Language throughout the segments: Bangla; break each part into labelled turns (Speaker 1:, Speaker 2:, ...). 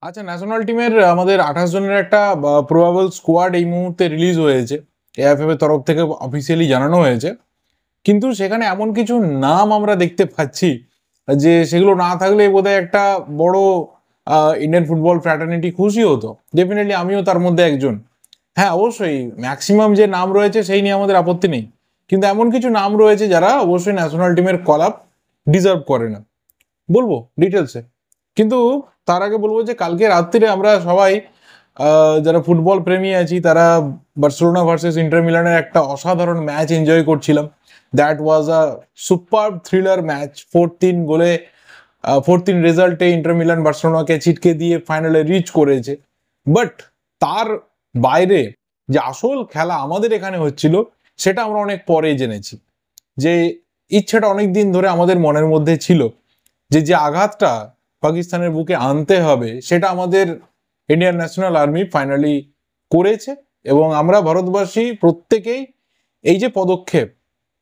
Speaker 1: আচ্ছা, ন্যাশনাল টিমের আমাদের 28 জনের একটা প্রবাবল স্কোয়াড এই মুহূর্তে রিলিজ হয়েছে। এএফএফ এর তরফ থেকে অফিসিয়ালি জানানো হয়েছে। কিন্তু সেখানে এমন কিছু নাম আমরা দেখতে পাচ্ছি যে সেগুলো না থাকলে বোধহয় একটা বড় ইন্ডিয়ান ফুটবল ফ্র্যাটার্নিটি খুশি হতো। ডেফিনেটলি আমিও তার মধ্যে একজন। হ্যাঁ, অবশ্যই ম্যাক্সিমাম যে নাম রয়েছে সেই নিয়ে আমাদের আপত্তি নেই, কিন্তু এমন কিছু নাম রয়েছে যারা অবশ্যই ন্যাশনাল টিমের কল আপ ডিজার্ভ করে না। বলবো ডিটেলসে, কিন্তু তার আগে বলবো যে কালকে রাত্রিরে আমরা সবাই যারা ফুটবল প্রেমী আছি তারা বার্সেলোনা ভার্সেস ইন্টার মিলানের একটা অসাধারণ ম্যাচ এনজয় করছিলাম। That was a super thriller match. 4-3 গোলে 4-3 রেজাল্টে ইন্টার মিলান বার্সেলোনাকে ছিটকে দিয়ে ফাইনালে রিচ করেছে। বাট তার বাইরে যে আসল খেলা আমাদের এখানে হচ্ছিল সেটা আমরা অনেক পরে জেনেছি। যে ইচ্ছেটা অনেক দিন ধরে আমাদের মনের মধ্যে ছিল যে যে আঘাতটা পাকিস্তানের বুকে আনতে হবে সেটা আমাদের ইন্ডিয়ান ন্যাশনাল আর্মি ফাইনালি করেছে। এবং আমরা ভারতবাসী প্রত্যেকেই এই যে পদক্ষেপ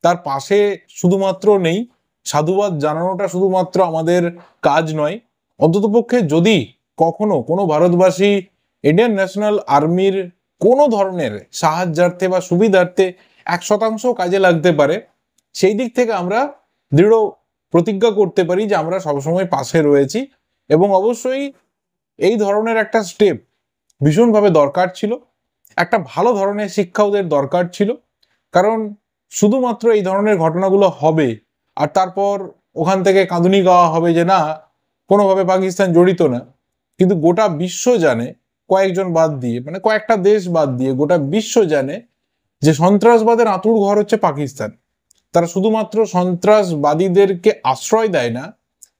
Speaker 1: তার পাশে শুধুমাত্র নেই, সাধুবাদ জানানোটা শুধুমাত্র আমাদের কাজ নয়, অন্ততপক্ষে যদি কখনো কোনো ভারতবাসী ইন্ডিয়ান ন্যাশনাল আর্মির কোনো ধরনের সাহায্যার্থে বা সুবিধার্থে 1% কাজে লাগতে পারে, সেই দিক থেকে আমরা দৃঢ় প্রতিজ্ঞা করতে পারি যে আমরা সবসময় পাশে রয়েছি। এবং অবশ্যই এই ধরনের একটা স্টেপ ভীষণভাবে দরকার ছিল, একটা ভালো ধরনের শিক্ষা ওদের দরকার ছিল। কারণ শুধুমাত্র এই ধরনের ঘটনাগুলো হবে আর তারপর ওখান থেকে কাঁদুনি গাওয়া হবে যে না, কোনোভাবে পাকিস্তান জড়িত না, কিন্তু গোটা বিশ্ব জানে, কয়েকজন বাদ দিয়ে মানে কয়েকটা দেশ বাদ দিয়ে গোটা বিশ্ব জানে যে সন্ত্রাসবাদের আঁতুড় ঘর হচ্ছে পাকিস্তান। তারা শুধুমাত্র সন্ত্রাসবাদীদেরকে আশ্রয় দেয় না,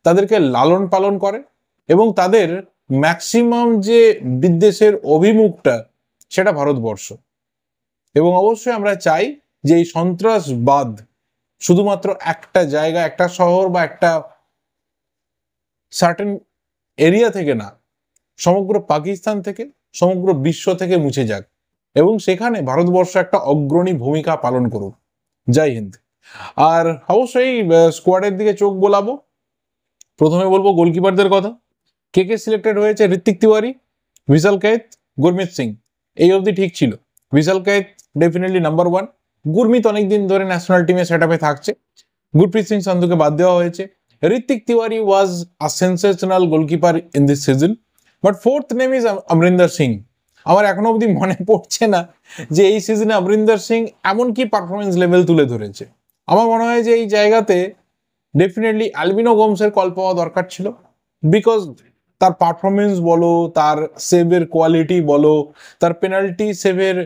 Speaker 1: তাদেরকে লালন পালন করে এবং তাদের ম্যাক্সিমাম যে বিদ্বেষের অভিমুখটা সেটা ভারতবর্ষ। এবং অবশ্যই আমরা চাই যে এই সন্ত্রাসবাদ শুধুমাত্র একটা জায়গা, একটা শহর বা একটা সার্টেন এরিয়া থেকে না, সমগ্র পাকিস্তান থেকে, সমগ্র বিশ্ব থেকে মুছে যাক এবং সেখানে ভারতবর্ষ একটা অগ্রণী ভূমিকা পালন করুক। জয় হিন্দ। আর অবশ্যই স্কোয়াডের দিকে চোখ বোলাবো। প্রথমে বলবো গোলকিপারদের কথা। কে কে সিলেক্টেড হয়েছে? ঋত্বিক তিওয়ারি, ভিশাল কায়েত, গুরমিত সিং। এই অবধি ঠিক ছিল। ভিশাল কায়েত ডেফিনেটলি নাম্বার 1। গুরমিত অনেকদিন ধরে ন্যাশনাল টিমে সেট আপে থাকছে। গুরপ্রীত সিং সান্ধুকে বাদ দেওয়া হয়েছে। Ritwik Tiwari was a sensational goalkeeper in this season, but fourth name is Amrinder Singh. আমার এখনো অবধি মনে পড়ছে না যে এই সিজনে অমরিন্দর সিং এমন কি পারফরমেন্স লেভেল তুলে ধরেছে। আমার মনে হয় যে এই জায়গাতে ডেফিনেটলি অ্যালবিনো গোমসের কল পাওয়া দরকার ছিল। বিকজ তার পারফরমেন্স বলো, তার সেভের কোয়ালিটি বলো, তার পেনাল্টি সেভের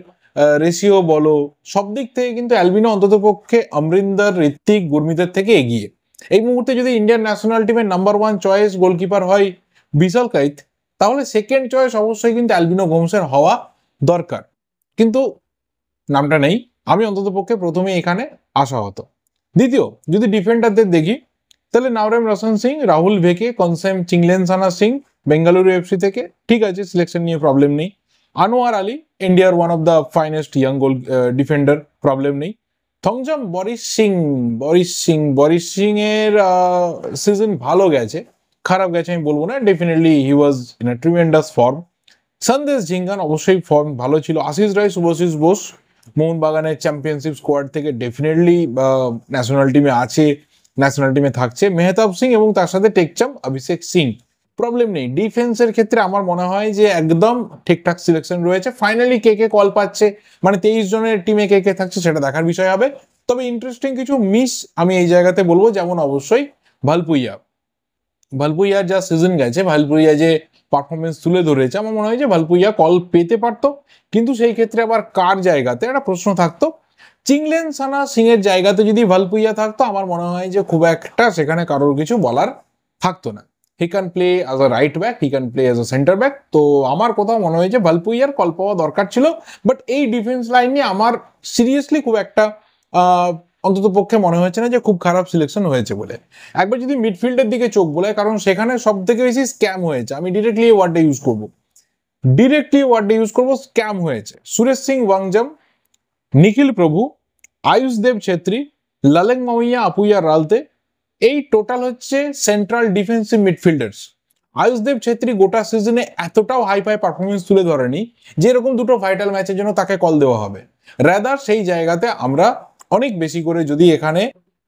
Speaker 1: রেশিও বলো, সব দিক থেকে কিন্তু অ্যালবিনো অন্ততপক্ষে অমরিন্দর, ঋত্বিক, গুরমিতের থেকে এগিয়ে। এই মুহূর্তে যদি ইন্ডিয়ান ন্যাশনাল টিমের নাম্বার 1 চয়েস গোলকিপার হয় বিশাল কাইত, তাহলে সেকেন্ড চয়েস অবশ্যই কিন্তু অ্যালবিনো গোমসের হওয়া দরকার। কিন্তু নামটা নেই, আমি অন্ততপক্ষে প্রথমে এখানে আসা হতো। দ্বিতীয়, যদি ডিফেন্ডারদের দেখি তাহলে নাওরেম রোশন সিং, রাহুল ভেকে, কনসেম চিংলেনসানা সিং বেঙ্গালুরু এফসি থেকে, ঠিক আছে, সিলেকশন নিয়ে প্রবলেম নেই। আনোয়ার আলী, ইন্ডিয়ার one of the finest young goal defender, problem নেই। থংজাম বরিশ সিং এর সিজন ভালো গেছে, খারাপ গেছে আমি বলবো না, definitely he was in a tremendous form. Sandesh Jhingan অবশ্যই ফর্ম ভালো ছিল। আশিস রায়, শুভশিস বোস মোহনবাগানের চ্যাম্পিয়নশিপ স্কোয়াড থেকে ডেফিনেটলি ন্যাশনাল টিমে আছে, ন্যাশনাল টিমে থাকছে। মেহতাব সিং এবং তার সাথে টেকচাম অভিষেক সিং, প্রবলেম নেই। ডিফেন্সের ক্ষেত্রে আমার মনে হয় যে একদম ঠিকঠাক সিলেকশন রয়েছে। ফাইনালি কে কে কল পাচ্ছে, মানে 23 জনের টিমে কে কে থাকছে সেটা দেখার বিষয় হবে। তবে ইন্টারেস্টিং কিছু মিস আমি এই জায়গাতে বলবো, যেমন অবশ্যই ভালপুইয়ার যা সিজন গেছে, ভালপুইয়া যে পারফরমেন্স তুলে ধরেছে, আমার মনে হয় যে ভালপুইয়া কল পেতে পারতো। কিন্তু সেই ক্ষেত্রে আবার কার জায়গাতে একটা প্রশ্ন থাকতো। চিংলেনসানা সিং এর জায়গাতে যদি ভালপুইয়া থাকতো, আমার মনে হয় যে খুব একটা সেখানে কারোর কিছু বলার থাকতো না। He can play as a right back, he can play as a centre back. তো আমার কোথাও মনে হয় যে ভালপুইয়ার কল পাওয়া দরকার ছিল। বাট এই ডিফেন্স লাইন নিয়ে আমার সিরিয়াসলি খুব একটা অন্তত পক্ষে মনে হচ্ছে না যে খুব খারাপ সিলেকশন হয়েছে বলে। একবার যদি মিডফিল্ডের দিকে চোখ বোলায়, কারণ সেখানে সব থেকে বেশি স্ক্যাম হয়েছে, আমি ডিরেক্টলি ওয়ার্ডটা ইউজ করবো, স্ক্যাম হয়েছে। সুরেশ সিং ওয়াংজাম, নিখিল প্রভু, আয়ুষ দেব ছেত্রী, লালেং মাউইয়া, আপুইয়া রালতে, এই টোটাল হচ্ছে সেন্ট্রাল ডিফেন্সিভ মিডফিল্ডার্স। আয়ুষদেব ছেত্রী গোটা সিজনে এতটাও হাই ফাই পারফরমেন্স তুলে ধরেনি যে এরকম দুটো ভাইটাল ম্যাচের জন্য তাকে কল দেওয়া হবে। রাদার সেই জায়গাতে আমরা অনেক বেশি করে যদি এখানে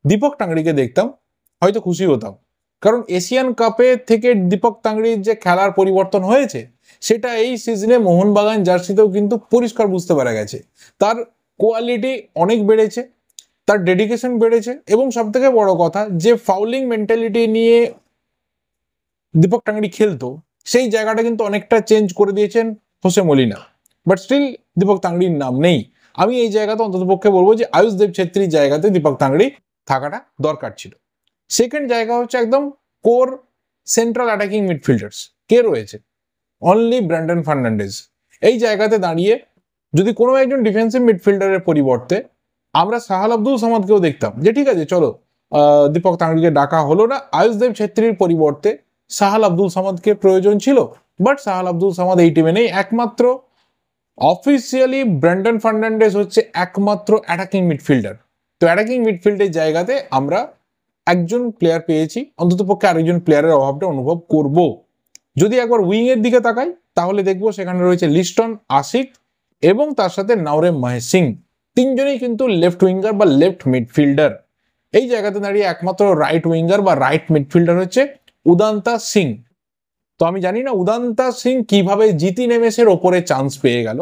Speaker 1: দীপক টাংরিকে দেখতাম হয়তো খুশি হতাম, কারণ এশিয়ান কাপে থেকে দীপক টাংরির যে খেলার পরিবর্তন হয়েছে সেটা এই সিজনে মোহনবাগান জার্সিতেও কিন্তু পরিষ্কার বুঝতে পারা গেছে। তার কোয়ালিটি অনেক বেড়েছে, তার ডেডিকেশন বেড়েছে, এবং সব থেকে বড় কথা যে ফাউলিং মেন্টালিটি নিয়ে দীপক টাংরি খেলতো সেই জায়গাটা কিন্তু অনেকটা চেঞ্জ করে দিয়েছেন Jose Molina. But still Deepak টাংরির নাম নেই। আমি এই জায়গাতে অন্ততপক্ষে বলবো যে আয়ুষদেব ছেত্রীর জায়গাতে দীপক টাংরি থাকাটা দরকার ছিল। সেকেন্ড জায়গা হচ্ছে একদম কোর সেন্ট্রাল অ্যাটাকিং মিডফিল্ডার্স কে রয়েছে? Only Brandon Fernandes. এই জায়গাতে দাঁড়িয়ে যদি কোনো একজন ডিফেন্সিভ মিডফিল্ডারের পরিবর্তে আমরা সাহাল আব্দুল সামাদকেও দেখতাম, যে ঠিক আছে চলো দীপক টাংরিকে ডাকা হলো না, আয়ুষদেব ছেত্রীর পরিবর্তে সাহাল আব্দুল সামাদকে প্রয়োজন ছিল, বাট সাহাল আব্দুল সামাদ এই টিমে নেই। একমাত্র অফিসিয়ালি ব্র্যান্ডন ফার্নান্ডেজ হচ্ছে একমাত্র অ্যাটাকিং মিডফিল্ডার। তো অ্যাটাকিং মিডফিল্ডের জায়গাতে আমরা একজন প্লেয়ার পেয়েছি, অন্ততপক্ষে আরেকজন প্লেয়ারের অভাবটা অনুভব করব। যদি একবার উইং এর দিকে তাকাই তাহলে দেখবো সেখানে রয়েছে লিস্টন, আশিক এবং তার সাথে নাওরেম মহেশ সিং। তিনজনেই কিন্তু লেফট উইঙ্গার বা লেফট মিডফিল্ডার। এই জায়গাতে দাঁড়িয়ে একমাত্র রাইট উইঙ্গার বা রাইট মিডফিল্ডার হচ্ছে উদান্তা সিং। তো আমি জানি না উদান্তা সিং কিভাবে জিতি নেমেসের ওপরে চান্স পেয়ে গেল,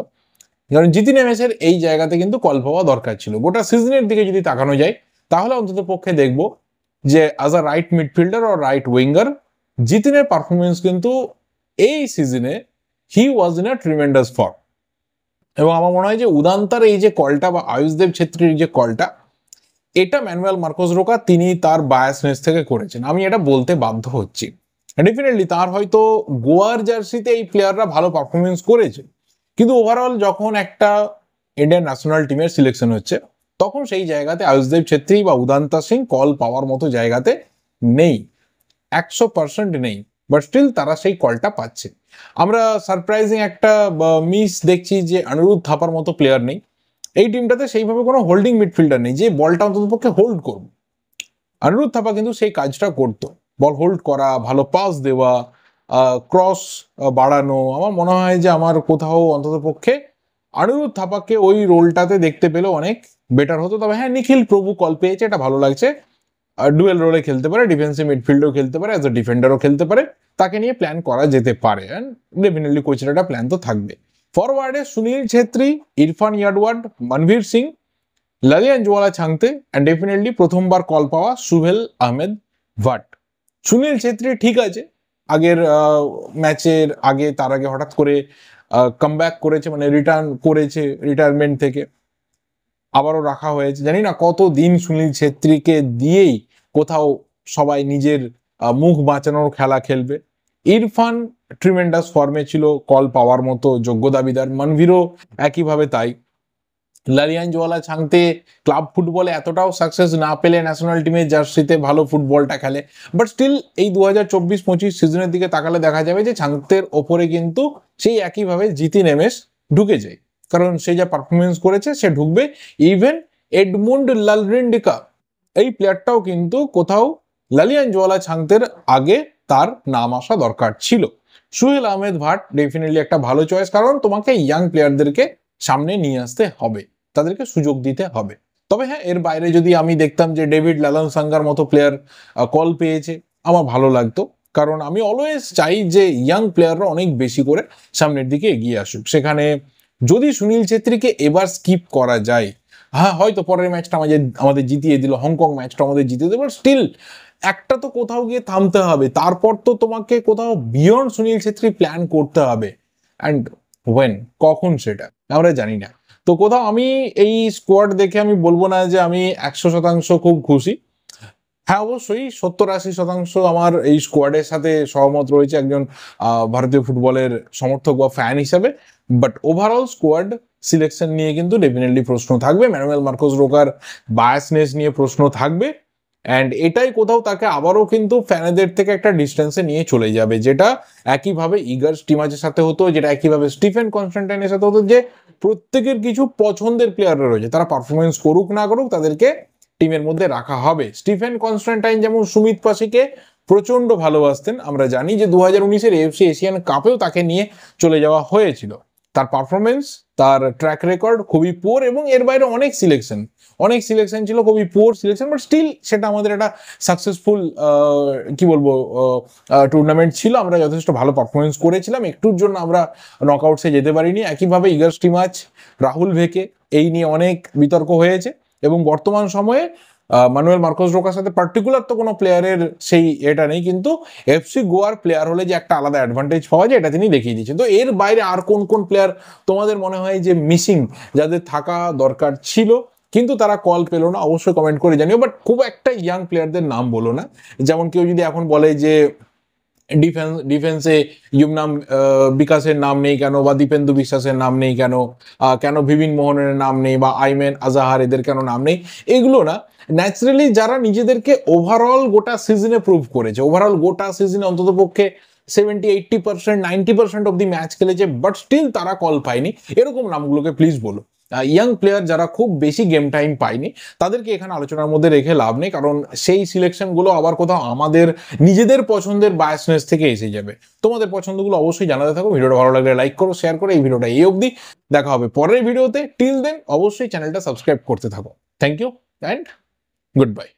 Speaker 1: কারণ জিতি নেমেসের এই জায়গাতে কিন্তু কল পাওয়া দরকার ছিল। গোটা সিজনের দিকে যদি তাকানো যায় তাহলে অন্তত পক্ষে দেখবো যে অ্যাজ আ রাইট মিডফিল্ডার ও রাইট উইঙ্গার জিতিনের পারফরমেন্স কিন্তু এই সিজনে he was in a tremendous form. এবং আমার মনে হয় যে উদান্তার এই যে কলটা বা আয়ুষদেব ছেত্রীর যে কলটা, এটা ম্যানুয়েল মার্কোস রোকা তিনি তার বায়াসনেস থেকে করেছেন, আমি এটা বলতে বাধ্য হচ্ছি। ডেফিনেটলি তার হয়তো গোয়ার জার্সিতে এই প্লেয়াররা ভালো পারফরমেন্স করেছে, কিন্তু ওভারঅল যখন একটা ইন্ডিয়ান ন্যাশনাল টিমের সিলেকশন হচ্ছে তখন সেই জায়গাতে আয়ুষদেব ছেত্রী বা উদান্তা সিং কল পাওয়ার মতো জায়গাতে নেই, 100% নেই। বাট স্টিল তারা সেই কলটা পাচ্ছে। আমরা সারপ্রাইজিং একটা মিস দেখছি যে অনিরুদ্ধ থাপার মতো প্লেয়ার নেই এই টিমটাতে, সেইভাবে কোনো হোল্ডিং মিডফিল্ডার নেই যে বলটা অন্ততপক্ষে হোল্ড করবে। অনিরুদ্ধ থাপা কিন্তু সেই কাজটা করতো, বল হোল্ড করা, ভালো পাস দেওয়া, ক্রস বাড়ানো। আমার মনে হয় যে আমার কোথাও অন্ততপক্ষে অনিরুদ্ধ থাপাকে ওই রোলটাতে দেখতে পেলে অনেক বেটার হতো। তবে হ্যাঁ, নিখিল প্রভু কল পেয়েছে, এটা ভালো লাগছে। ডুয়েল রোলে খেলতে পারে, ডিফেন্সিভ মিডফিল্ডেও খেলতে পারে, অ্যাজ এ ডিফেন্ডারও খেলতে পারে, তাকে নিয়ে প্ল্যান করা যেতে পারে। অ্যান্ড ডেফিনেটলি কোচের একটা প্ল্যান তো থাকবে। ফরওয়ার্ডে সুনীল ছেত্রী, ইরফান ইয়াডওয়ার্ড, মনভীর সিং, লালিয়ান জোয়ালা ছাংতে, অ্যান্ড ডেফিনেটলি প্রথমবার কল পাওয়া সুহেল আহমেদ ভাট। সুনীল ছেত্রী ঠিক আছে, আগের ম্যাচের আগে তার আগে হঠাৎ করে কামব্যাক করেছে, মানে রিটার্ন করেছে রিটায়ারমেন্ট থেকে, আবারও রাখা হয়েছে। জানি না কতদিন সুনীল ছেত্রীকে দিয়েই কোথাও সবাই নিজের মুখ বাঁচানোর খেলা খেলবে। ইরফান ট্রিমেন্ডাস ফর্মে ছিল, কল পাওয়ার মতো যোগ্য দাবিদার। মনভীরও একইভাবে তাই। লালিয়ান জোয়ালা ছাংতে ক্লাব ফুটবলে এতটাও সাকসেস না পেলে ন্যাশনাল টিমের জার্সিতে ভালো ফুটবলটা খেলে, বাট স্টিল এই 2024-25 সিজনের দিকে তাকালে দেখা যাবে যে ছাংতের ওপরে কিন্তু সেই একইভাবে জিতি নেমেস ঢুকে যায়, কারণ সে যা পারফরমেন্স করেছে সে ঢুকবে। ইভেন এডমুন্ড লালরিন্ডিকা এই প্লেয়ারটাও কিন্তু কোথাও লালিয়ান জোয়ালা ছাংতের আগে তার নাম আসা দরকার ছিল। সুহেল আহমেদ ভাট ডেফিনেটলি একটা ভালো চয়েস, কারণ তোমাকে ইয়াং প্লেয়ারদেরকে সামনে নিয়ে আসতে হবে, তাদেরকে সুযোগ দিতে হবে। তবে হ্যাঁ, এর বাইরে যদি আমি দেখতাম যে ডেভিড লালন সাঙ্গার মতো প্লেয়ার কল পেয়েছে, আমার ভালো লাগতো, কারণ আমি অলওয়েজ চাই যে ইয়াং প্লেয়াররা অনেক বেশি করে সামনের দিকে এগিয়ে আসুক। সেখানে যদি সুনীল ছেত্রীকে এবার স্কিপ করা যায়, হ্যাঁ হয়তো পরের ম্যাচটা আমাদের জিতিয়ে দিল, হংকং ম্যাচটা আমাদের জিতিয়ে দিল, বাট স্টিল একটা তো কোথাও গিয়ে থামতে হবে, তারপর তো তোমাকে কোথাও বিয়ন্ড সুনীল ছেত্রী প্ল্যান করতে হবে। অ্যান্ড ওয়েন, কখন সেটা আমরা জানি না। তো কোথাও আমি এই স্কোয়াড দেখে আমি বলবো না যে আমি 100% খুব খুশি। হ্যাঁ, অবশ্যই 70-80% আমার এই স্কোয়াডের সাথে সহমত রয়েছে একজন ভারতীয় ফুটবলের সমর্থক বা ফ্যান হিসাবে। বাট ওভারঅল স্কোয়াড সিলেকশন নিয়ে কিন্তু ডেফিনেটলি প্রশ্ন থাকবে, ম্যানুয়েল মার্কোস রোকার বায়াসনেস নিয়ে প্রশ্ন থাকবে। অ্যান্ড এটাই কোথাও তাকে আবারও কিন্তু ফ্যানেদের থেকে একটা ডিস্টেন্সে নিয়ে চলে যাবে, যেটা একইভাবে ইগার স্টিমাচের সাথে হতো, যেটা একইভাবে স্টিফেন কনস্ট্যান্টাইনের সাথে হতো, যে প্রত্যেকের কিছু পছন্দের প্লেয়াররা রয়েছে, তারা পারফরমেন্স করুক না করুক তাদেরকে টিমের মধ্যে রাখা হবে। স্টিফেন কনস্ট্যান্টাইন যেমন সুমিত পাশিকে প্রচণ্ড ভালোবাসতেন। আমরা জানি যে 2019-এর AFC এশিয়ান কাপেও তাকে নিয়ে চলে যাওয়া হয়েছিল। তার পারফরমেন্স, তার ট্র্যাক রেকর্ড খুবই পুয়ার, এবং এর বাইরে অনেক সিলেকশন ছিল, খুবই পুয়ার সিলেকশন, বাট স্টিল সেটা আমাদের একটা সাকসেসফুল কি বলবো টুর্নামেন্ট ছিল। আমরা যথেষ্ট ভালো পারফরমেন্স করেছিলাম, একটুর জন্য আমরা নকআউটসে যেতে পারিনি। একইভাবে ইগার স্টিমাচ, রাহুল ভেকে, এই নিয়ে অনেক বিতর্ক হয়েছে, এবং বর্তমান সময়ে মানুয়েল মার্কোস রোকার সাথে পার্টিকুলার তো কোনো প্লেয়ারের সেই এটা নেই, কিন্তু এফসি গোয়ার প্লেয়ার হলে যে একটা আলাদা অ্যাডভান্টেজ পাওয়া যায় এটা তিনি দেখিয়ে দিয়েছেন। তো এর বাইরে আর কোন কোন প্লেয়ার তোমাদের মনে হয় যে মিসিং, যাদের থাকা দরকার ছিল কিন্তু তারা কল পেলো না, অবশ্যই কমেন্ট করে জানিও। বাট খুব একটা ইয়াং প্লেয়ারদের নাম বলো না। যেমন কেউ যদি এখন বলে যে ডিফেন্সে ইউমনাম বিকাশের নাম নেই কেন, বা দীপেন্দু বিশ্বাসের নাম নেই কেন, কেন ভিভিন মোহনের নাম নেই, বা আইমেন আজাহার এদের কেন নাম নেই, এগুলো না। ন্যাচারালি যারা নিজেদেরকে ওভারঅল গোটা সিজনে প্রুভ করেছে, ওভারঅল গোটা সিজনে অন্তত পক্ষে 70-80%, 90% অব দি ম্যাচ খেলেছে, বাট স্টিল তারা কল পায়নি, এরকম নামগুলোকে প্লিজ বলো। ইয়াং প্লেয়ার যারা খুব বেশি গেম টাইম পায়নি তাদেরকে এখানে আলোচনার মধ্যে রেখে লাভ নেই, কারণ সেই সিলেকশনগুলো আবার কোথাও আমাদের নিজেদের পছন্দের বায়াসনেস থেকে এসে যাবে। তোমাদের পছন্দগুলো অবশ্যই জানাতে থাকো। ভিডিওটা ভালো লাগলে লাইক করো, শেয়ার করো। এই ভিডিওটা এই অবধি, দেখা হবে পরের ভিডিওতে। টিল দেন অবশ্যই চ্যানেলটা সাবস্ক্রাইব করতে থাকো। Thank you and good bye.